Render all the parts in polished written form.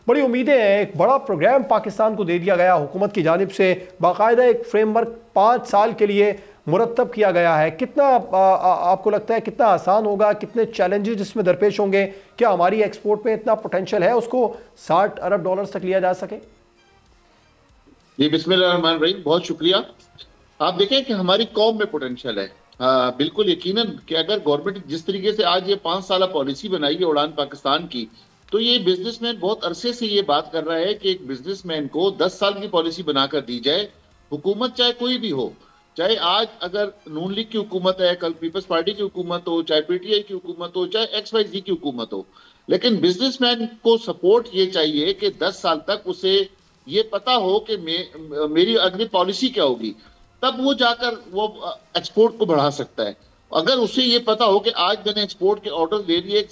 बड़ी उम्मीदें हैं, एक बड़ा प्रोग्राम पाकिस्तान को दे दिया गया हुकूमत की जानिब से, बाकायदा एक फ्रेमवर्क 5 साल के लिए मुरतब किया गया है। कितना आपको लगता है कितना आसान होगा, कितने चैलेंजेस इसमें दरपेश होंगे? क्या हमारी एक्सपोर्ट में इतना पोटेंशियल है उसको 60 अरब डॉलर तक लिया जा सके? जी बिस्मिल्लाहिर्रहमानिर्रहीम, बहुत शुक्रिया। आप देखें कि हमारी कौम में पोटेंशियल है। बिल्कुल यकीनन कि अगर गवर्नमेंट जिस तरीके से आज ये 5 साल पॉलिसी बनाई है उड़ान पाकिस्तान की, तो ये बिजनेसमैन बहुत अरसे से ये बात कर रहा है कि एक बिजनेसमैन को 10 साल की पॉलिसी बनाकर दी जाए। हुकूमत चाहे कोई भी हो, चाहे आज अगर नून लीग की हुकूमत है, कल पीपल्स पार्टी की हुकूमत हो, चाहे पीटीआई की हुकूमत हो, चाहे XYZ की हुकूमत हो, लेकिन बिजनेसमैन को सपोर्ट ये चाहिए कि 10 साल तक उसे ये पता हो कि मेरी अगली पॉलिसी क्या होगी, तब वो जाकर वो एक्सपोर्ट को बढ़ा सकता है। अगर उसे ये पता हो कि आज मैंने एक्सपोर्ट के ऑर्डर ले लिए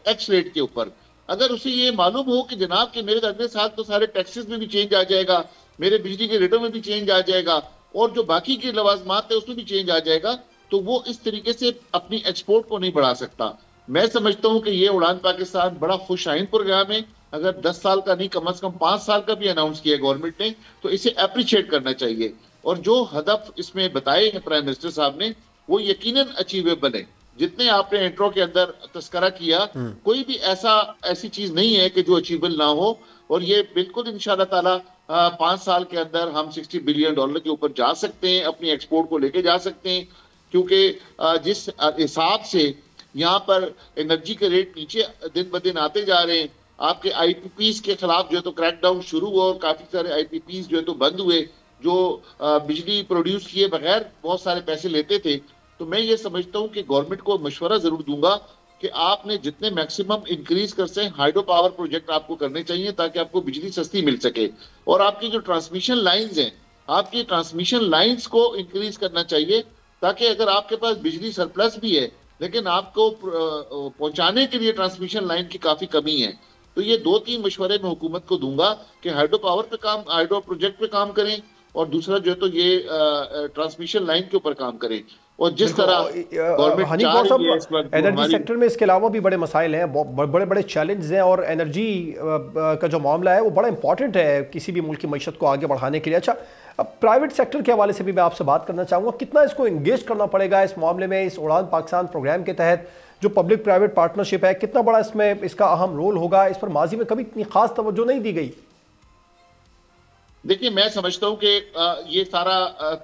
एक्स रेट के ऊपर, अगर उसे ये मालूम हो कि जनाब कि मेरे अगले साल तो सारे टैक्सेस में भी चेंज आ जाएगा, मेरे बिजली के रेटों में भी चेंज आ जाएगा, और जो बाकी के लवाजमात है उसमें भी चेंज आ जाएगा, तो वो इस तरीके से अपनी एक्सपोर्ट को नहीं बढ़ा सकता। मैं समझता हूं कि ये उड़ान पाकिस्तान बड़ा खुशाइन प्रोग्राम है। अगर 10 साल का नहीं, कम से कम 5 साल का भी अनाउंस किया गवर्नमेंट ने, तो इसे अप्रिशिएट करना चाहिए। और जो हदफ इसमें बताए हैं प्राइम मिनिस्टर साहब ने, वो यकीनन अचीवेबल है। जितने आपने इंट्रो के अंदर तस्करा किया, कोई भी ऐसी चीज नहीं है कि जो अचीवेबल ना हो। और ये बिल्कुल इंशाल्लाह ताला 5 साल के अंदर हम $60 बिलियन के ऊपर जा सकते हैं, अपनी एक्सपोर्ट को लेके जा सकते हैं। क्योंकि जिस हिसाब से यहाँ पर एनर्जी के रेट नीचे दिन ब दिन आते जा रहे हैं, आपके IPPs के खिलाफ जो है तो क्रैकडाउन शुरू हुआ और काफी सारे IPPs जो है तो बंद हुए, जो बिजली प्रोड्यूस किए बगैर बहुत सारे पैसे लेते थे। तो मैं ये समझता हूँ कि गवर्नमेंट को मशवरा जरूर दूंगा कि आपने जितने मैक्सिमम इंक्रीज कर सकें हाइड्रो पावर प्रोजेक्ट आपको करने चाहिए, ताकि आपको बिजली सस्ती मिल सके। और आपकी जो ट्रांसमिशन लाइंस हैं, आपकी ट्रांसमिशन लाइंस को इंक्रीज करना चाहिए, ताकि अगर आपके पास बिजली सरप्लस भी है लेकिन आपको पहुंचाने के लिए ट्रांसमिशन लाइन की काफी कमी है। तो ये 2-3 मशवरे मैं हुकूमत को दूंगा कि हाइड्रो पावर पे काम, हाइड्रो प्रोजेक्ट पे काम करें, और दूसरा जो है तो ये ट्रांसमिशन लाइन के ऊपर काम करें। और जिस तरह हनीफ गौर साहब, एनर्जी सेक्टर में इसके अलावा भी बड़े मसाइल हैं, बड़े बड़े चैलेंज हैं, और एनर्जी का जो मामला है वो बड़ा इंपॉर्टेंट है किसी भी मुल्क की मईशत को आगे बढ़ाने के लिए। अच्छा, अब प्राइवेट सेक्टर के हवाले से भी मैं आपसे बात करना चाहूँगा, कितना इसको इंगेज करना पड़ेगा इस मामले में, इस उड़ान पाकिस्तान प्रोग्राम के तहत जो पब्लिक प्राइवेट पार्टनरशिप है, कितना बड़ा इसमें इसका अहम रोल होगा? इस पर माजी में कभी इतनी खास तवज्जो नहीं दी गई। देखिए, मैं समझता हूं कि ये सारा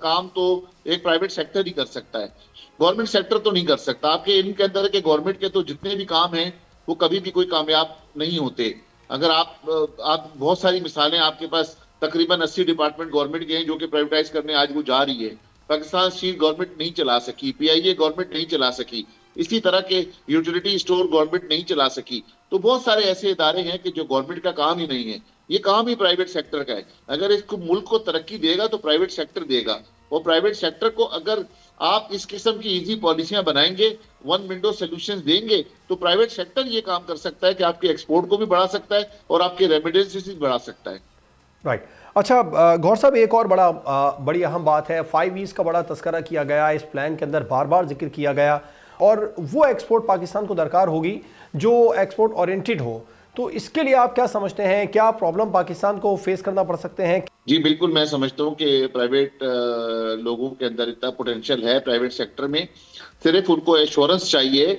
काम तो एक प्राइवेट सेक्टर ही कर सकता है, गवर्नमेंट सेक्टर तो नहीं कर सकता। आपके इनके अंदर के गवर्नमेंट के तो जितने भी काम हैं वो कभी भी कोई कामयाब नहीं होते। अगर आप बहुत सारी मिसालें आपके पास, तकरीबन 80 डिपार्टमेंट गवर्नमेंट के हैं जो कि प्राइवेटाइज करने आज वो जा रही है। पाकिस्तान स्टील गवर्नमेंट नहीं चला सकी, PIA गवर्नमेंट नहीं चला सकी, इसी तरह के यूटिलिटी स्टोर गवर्नमेंट नहीं चला सकी। तो बहुत सारे ऐसे इदारे हैं कि जो गवर्नमेंट का काम ही नहीं है, ये काम ही प्राइवेट सेक्टर का है। अगर इसको मुल्क को तरक्की देगा तो प्राइवेट सेक्टर देगा, और प्राइवेट सेक्टर को अगर आप इस किस्म की इजी पॉलिसियां बनाएंगे, वन विंडो सोल्यूशन देंगे, तो प्राइवेट सेक्टर ये काम कर सकता है कि आपके एक्सपोर्ट को भी बढ़ा सकता है और आपके रेमिटेंसेस भी बढ़ा सकता है। राइट। अच्छा गौर साहब, एक और बड़ी अहम बात है, 5 ईज का बड़ा तस्करा किया गया इस प्लान के अंदर, बार बार जिक्र किया गया, और वो एक्सपोर्ट पाकिस्तान को दरकार होगी जो एक्सपोर्ट ओरिएंटेड हो। तो इसके लिए आप क्या समझते हैं, क्या प्रॉब्लम पाकिस्तान को फेस करना पड़ सकते हैं? जी बिल्कुल, मैं समझता हूँ कि प्राइवेट लोगों के अंदर इतना पोटेंशियल है प्राइवेट सेक्टर में, सिर्फ उनको एश्योरेंस चाहिए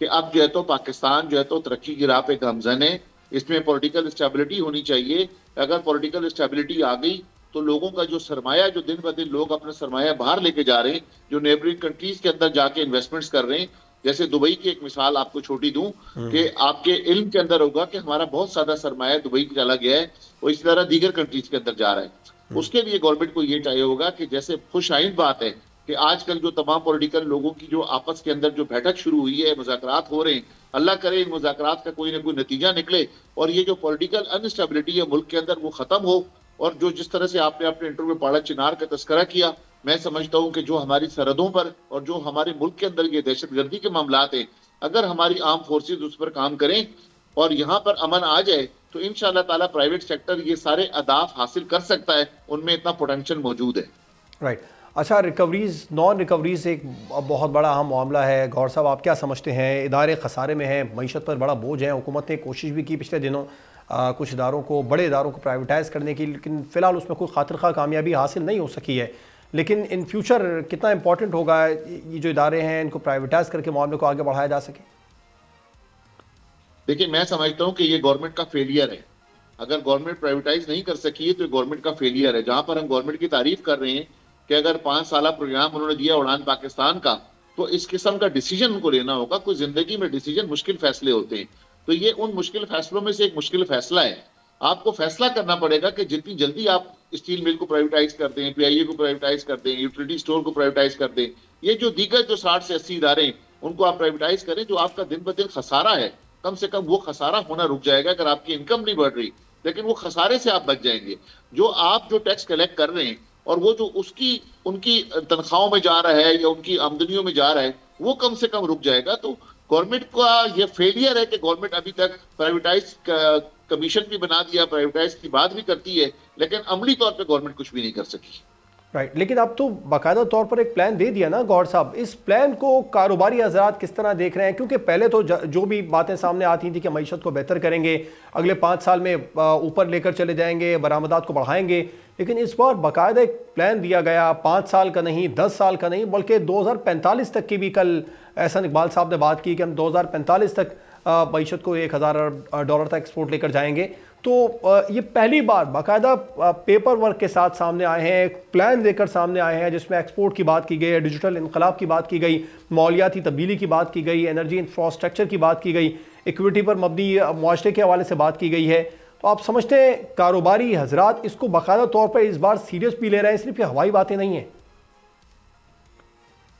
कि अब जो है तो पाकिस्तान जो है तो तरक्की की राह पे गामजन है। इसमें पॉलिटिकल स्टेबिलिटी होनी चाहिए। अगर पॉलिटिकल स्टेबिलिटी आ गई तो लोगों का जो सरमाया, जो दिन ब दिन लोग अपना सरमाया बाहर लेके जा रहे हैं, जो नेबरिंग कंट्रीज के अंदर जाके इन्वेस्टमेंट्स कर रहे हैं, जैसे दुबई की एक मिसाल आपको छोटी दूं कि आपके इल्म के अंदर होगा कि हमारा बहुत ज्यादा सरमाया दुबई चला गया है और इसी तरह दीगर कंट्रीज के अंदर जा रहा है। उसके लिए गवर्नमेंट को ये चाहिए होगा कि जैसे खुशाइन बात है कि आजकल जो तमाम पॉलिटिकल लोगों की जो आपस के अंदर जो बैठक शुरू हुई है, मुज़ाकरात हो रहे हैं, अल्लाह करे इन मुज़ाकरात का कोई ना कोई नतीजा निकले और ये जो पॉलिटिकल अनस्टेबिलिटी है मुल्क के अंदर वो खत्म हो। और जो जिस तरह से आपने अपने इंटरव्यू में पाड़ा चिनार का तस्करा किया, मैं समझता हूं कि जो हमारी सरहदों पर और जो हमारे मुल्क के अंदर ये दहशतगर्दी के मामलात हैं, अगर हमारी आर्म फोर्सेज उस पर काम करें और यहाँ पर अमन आ जाए तो इंशाअल्लाह ताला प्राइवेट सेक्टर ये सारे अहदाफ हासिल कर सकता है, उनमें इतना पोटेंशियल मौजूद है। राइट। अच्छा, रिकवरीज, नॉन रिकवरीज एक बहुत बड़ा अहम मामला है। गौर साहब, आप क्या समझते हैं? इदारे खसारे में हैं, मईशत पर बड़ा बोझ है, हुकूमत ने कोशिश भी की पिछले दिनों कुछ इदारों को, बड़े इदारों को प्राइवेटाइज़ करने की, लेकिन फ़िलहाल उसमें कोई खातिर खा कामयाबी हासिल नहीं हो सकी है। लेकिन इन फ्यूचर कितना इंपॉर्टेंट होगा ये जो इदारे हैं, इनको प्राइवेटाइज़ करके मामले को आगे बढ़ाया जा सके? देखिए, मैं समझता हूँ कि ये गवर्नमेंट का फेलियर है। अगर गवर्नमेंट प्राइवेटाइज नहीं कर सकी है तो गवर्नमेंट का फेलियर है। जहां पर हम गवर्नमेंट की तारीफ कर रहे हैं कि अगर 5 साल प्रोग्राम उन्होंने दिया उड़ान पाकिस्तान का, तो इस किस्म का डिसीजन उनको लेना होगा। कोई जिंदगी में डिसीजन मुश्किल फैसले होते हैं, तो ये उन मुश्किल फैसलों में से एक मुश्किल फैसला है। आपको फैसला करना पड़ेगा कि जितनी जल्दी आप स्टील मिल को प्राइवेटाइज कर दें, पीआईए को प्राइवेटाइज कर दें, यूटिलिटी स्टोर को प्राइवेटाइज कर दें, ये जो दीगर जो 60 से 80 इदारे हैं उनको आप प्राइवेटाइज करें। जो आपका दिन ब दिन खसारा है, कम से कम वो खसारा होना रुक जाएगा। अगर आपकी इनकम नहीं बढ़ रही, लेकिन वो खसारे से आप बच जाएंगे। जो टैक्स कलेक्ट कर रहे हैं और वो जो उनकी तनख्वाहों में जा रहा है या उनकी आमदनियों में जा रहा है, वो कम से कम रुक जाएगा। तो गवर्नमेंट का ये फेलियर है कि गवर्नमेंट अभी तक प्राइवेटाइज कमीशन भी बना दिया, प्राइवेटाइज की बात भी करती है, लेकिन अमली तौर पर गवर्नमेंट कुछ भी नहीं कर सकी। राइट, लेकिन अब तो बाकायदा तौर पर एक प्लान दे दिया ना गौहर साहब। इस प्लान को कारोबारी हजरात किस तरह देख रहे हैं? क्योंकि पहले तो जो भी बातें सामने आती थी कि मईशत को बेहतर करेंगे, अगले 5 साल में ऊपर लेकर चले जाएंगे, बरामदात को बढ़ाएंगे, लेकिन इस बार बाकायदा एक प्लान दिया गया, 5 साल का नहीं, 10 साल का नहीं, बल्कि 2045 तक की भी कल एहसान इकबाल साहब ने बात की कि हम 2045 तक मईशत को $1000 तक एक्सपोर्ट लेकर जाएंगे। तो ये पहली बार बाकायदा पेपर वर्क के साथ सामने आए हैं, एक प्लान देकर सामने आए हैं जिसमें एक्सपोर्ट की बात की गई है, डिजिटल इनकलाब की बात की गई, मौलियाती तब्दीली की बात की गई, एनर्जी इंफ्रास्ट्रक्चर की बात की गई, इक्विटी पर मबनी मुआशरे के हवाले से बात की गई है। तो आप समझते हैं कारोबारी हजरात इसको बाकायदा तौर पर इस बार सीरियस भी ले रहे हैं, सिर्फ ये हवाई बातें नहीं हैं?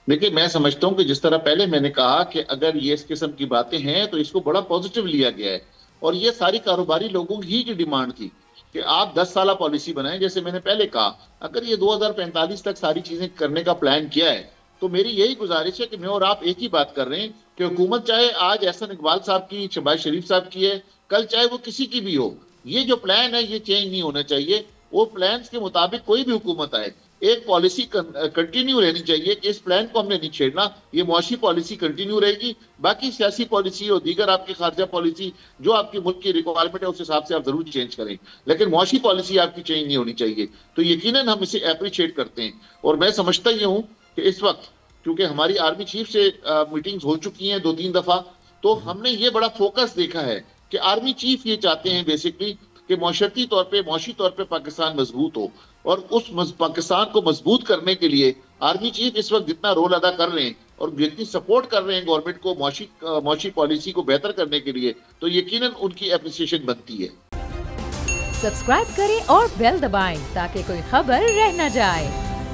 देखिए, मैं समझता हूं कि जिस तरह पहले मैंने कहा कि अगर ये इस किस्म की बातें हैं तो इसको बड़ा पॉजिटिव लिया गया है, और ये सारी कारोबारी लोगों ही की डिमांड थी कि आप 10 साल पॉलिसी बनाएं। जैसे मैंने पहले कहा, अगर ये 2045 तक सारी चीजें करने का प्लान किया है, तो मेरी यही गुजारिश है कि मैं और आप एक ही बात कर रहे हैं कि हुकूमत चाहे आज एहसान इकबाल साहब की, शहबाज शरीफ साहब की है, कल चाहे वो किसी की भी हो, ये जो प्लान है ये चेंज नहीं होना चाहिए। वो प्लान के मुताबिक कोई भी हुकूमत आए, एक पॉलिसी कंटिन्यू रहनी चाहिए कि इस प्लान को हमने नहीं छेड़ना, ये मुआशी पॉलिसी कंटिन्यू रहेगी। बाकी सियासी पॉलिसी और दीगर आपकी खारजा पॉलिसी जो आपकी मुल्क की रिक्वायरमेंट है उस हिसाब से आप जरूर चेंज करें, लेकिन मुआशी पॉलिसी आपकी चेंज नहीं होनी चाहिए। तो यकीनन हम इसे अप्रिशिएट करते हैं। और मैं समझता ये हूँ कि इस वक्त क्योंकि हमारी आर्मी चीफ से मीटिंग्स हो चुकी हैं 2-3 दफा, तो हमने ये बड़ा फोकस देखा है कि आर्मी चीफ ये चाहते हैं बेसिकली कि मुआशी तौर पे पाकिस्तान मजबूत हो, और उस पाकिस्तान को मजबूत करने के लिए आर्मी चीफ इस वक्त जितना रोल अदा कर रहे हैं और जितनी सपोर्ट कर रहे हैं गवर्नमेंट को मुआशी पॉलिसी को बेहतर करने के लिए, तो यकीनन उनकी एप्रिसिएशन बनती है। सब्सक्राइब करें और बेल दबाएं ताकि कोई खबर रह न जाए।